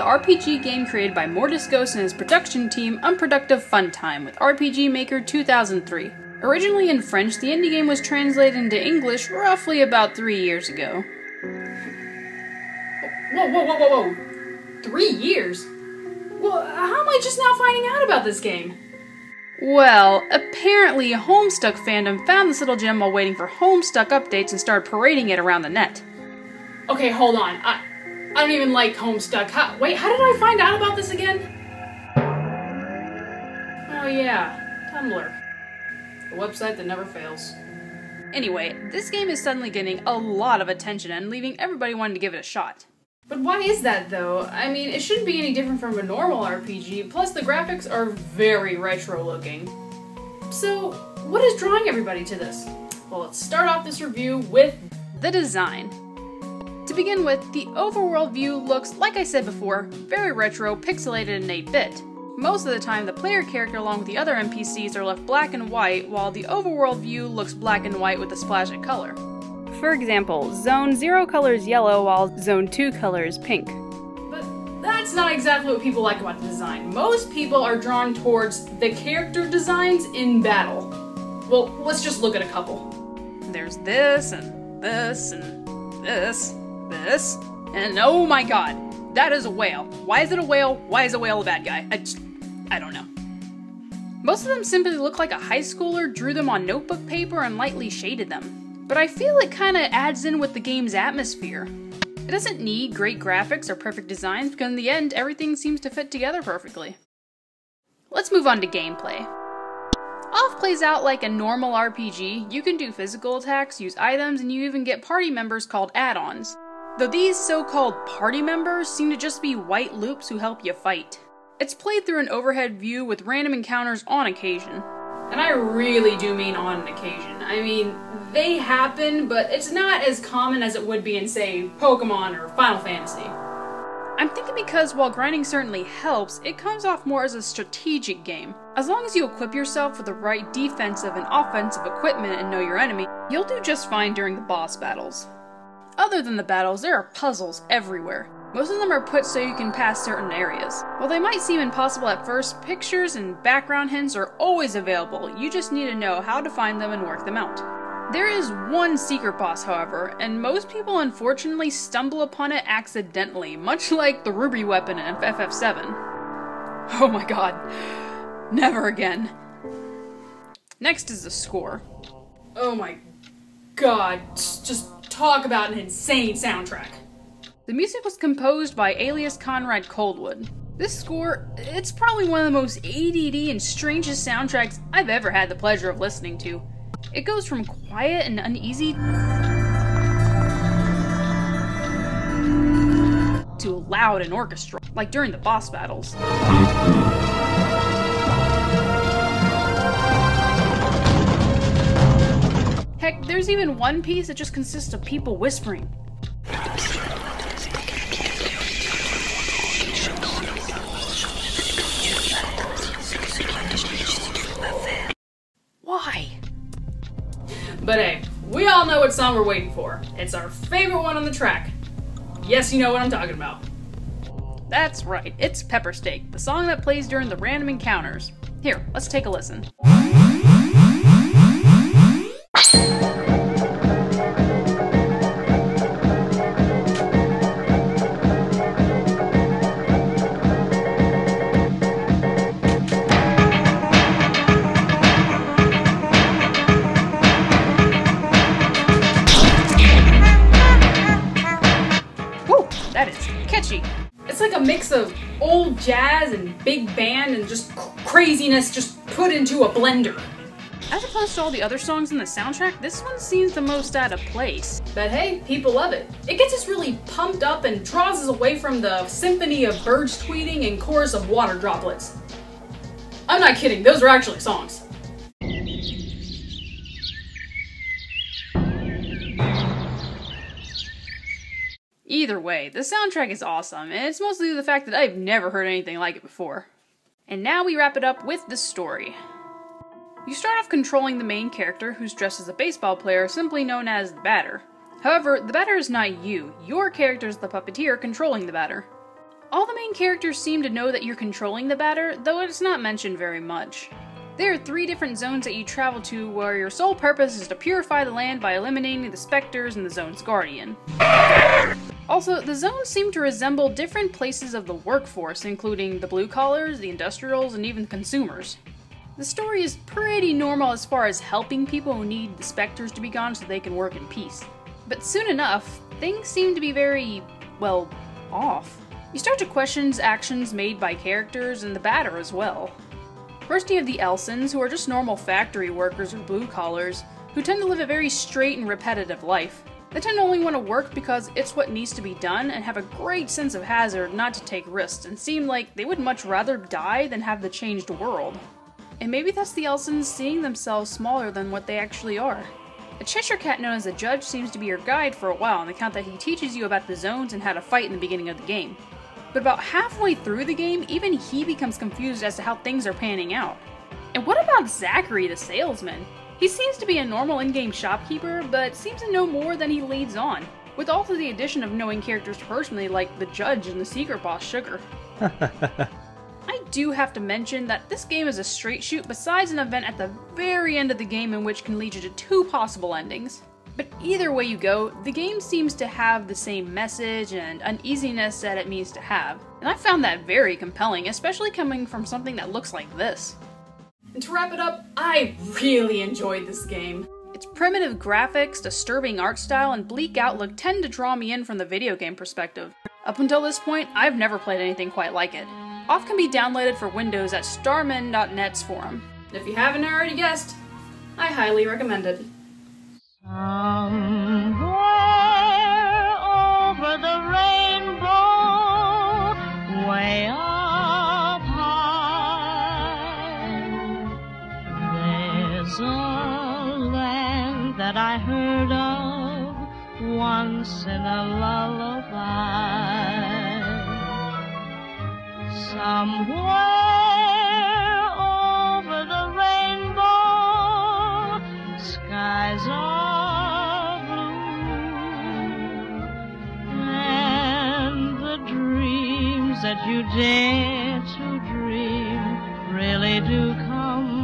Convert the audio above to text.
RPG game created by Mortis Ghost and his production team, Unproductive Fun Time, with RPG Maker 2003. Originally in French, the indie game was translated into English roughly about 3 years ago. Whoa. 3 years? Well, how am I just now finding out about this game? Well, apparently Homestuck fandom found this little gem while waiting for Homestuck updates and started parading it around the net. Okay, hold on. I don't even like Homestuck. How did I find out about this again? Oh yeah, Tumblr. The website that never fails. Anyway, this game is suddenly getting a lot of attention and leaving everybody wanting to give it a shot. But why is that, though? I mean, it shouldn't be any different from a normal RPG, plus the graphics are very retro-looking. So, what is drawing everybody to this? Well, let's start off this review with the design. To begin with, the overworld view looks, like I said before, very retro, pixelated, and 8-bit. Most of the time, the player character along with the other NPCs are left black and white, while the overworld view looks black and white with a splash of color. For example, Zone 0 colors yellow while Zone 2 colors pink. But that's not exactly what people like about the design. Most people are drawn towards the character designs in battle. Well, let's just look at a couple. There's this, and this, and this, and oh my god, that is a whale. Why is it a whale? Why is a whale a bad guy? I don't know. Most of them simply look like a high schooler drew them on notebook paper and lightly shaded them. But I feel it kinda adds in with the game's atmosphere. It doesn't need great graphics or perfect designs because in the end, everything seems to fit together perfectly. Let's move on to gameplay. Off plays out like a normal RPG. You can do physical attacks, use items, and you even get party members called add-ons. Though these so-called party members seem to just be white loops who help you fight. It's played through an overhead view with random encounters on occasion. And I really do mean on an occasion. I mean, they happen, but it's not as common as it would be in, say, Pokemon or Final Fantasy. I'm thinking because while grinding certainly helps, it comes off more as a strategic game. As long as you equip yourself with the right defensive and offensive equipment and know your enemy, you'll do just fine during the boss battles. Other than the battles, there are puzzles everywhere. Most of them are put so you can pass certain areas. While they might seem impossible at first, pictures and background hints are always available. You just need to know how to find them and work them out. There is one secret boss, however, and most people unfortunately stumble upon it accidentally, much like the Ruby weapon in FF7. Oh my god. Never again. Next is the score. Oh my god. Just talk about an insane soundtrack. The music was composed by alias Conrad Coldwood. This score, it's probably one of the most ADD and strangest soundtracks I've ever had the pleasure of listening to. It goes from quiet and uneasy to loud and orchestral, like during the boss battles. Heck, there's even one piece that just consists of people whispering. Why? But hey, we all know what song we're waiting for. It's our favorite one on the track. Yes, you know what I'm talking about. That's right, it's Pepper Steak, the song that plays during the random encounters. Here, let's take a listen. That is catchy. It's like a mix of old jazz and big band and just craziness just put into a blender. As opposed to all the other songs in the soundtrack, this one seems the most out of place. But hey, people love it. It gets us really pumped up and draws us away from the symphony of birds tweeting and chorus of water droplets. I'm not kidding, those are actually songs. Either way, the soundtrack is awesome, and it's mostly the fact that I've never heard anything like it before. And now we wrap it up with the story. You start off controlling the main character, who's dressed as a baseball player, simply known as the batter. However, the batter is not you. Your character is the puppeteer controlling the batter. All the main characters seem to know that you're controlling the batter, though it's not mentioned very much. There are 3 different zones that you travel to where your sole purpose is to purify the land by eliminating the specters and the zone's guardian. Also, the zones seem to resemble different places of the workforce, including the blue-collars, the industrials, and even consumers. The story is pretty normal as far as helping people who need the specters to be gone so they can work in peace. But soon enough, things seem to be very, well, off. You start to question actions made by characters and the batter as well. First you have the Elsons, who are just normal factory workers or blue-collars, who tend to live a very straight and repetitive life. They tend to only want to work because it's what needs to be done and have a great sense of hazard not to take risks and seem like they would much rather die than have the changed world. And maybe that's the Elsons seeing themselves smaller than what they actually are. A Cheshire Cat known as the Judge seems to be your guide for a while on the account that he teaches you about the zones and how to fight in the beginning of the game. But about halfway through the game, even he becomes confused as to how things are panning out. And what about Zachary the salesman? He seems to be a normal in-game shopkeeper, but seems to know more than he leads on, with also the addition of knowing characters personally like the Judge and the secret boss Sugar. I do have to mention that this game is a straight shoot besides an event at the very end of the game in which can lead you to 2 possible endings. But either way you go, the game seems to have the same message and uneasiness that it means to have, and I found that very compelling, especially coming from something that looks like this. And to wrap it up, I really enjoyed this game. Its primitive graphics, disturbing art style, and bleak outlook tend to draw me in from the video game perspective. Up until this point, I've never played anything quite like it. Off can be downloaded for Windows at starman.net's forum. And if you haven't already guessed, I highly recommend it. Somewhere over the rainbow, way up high, there's a land that I heard of once in a lullaby. Somewhere over the rainbow, skies are blue, and the dreams that you dare to dream really do come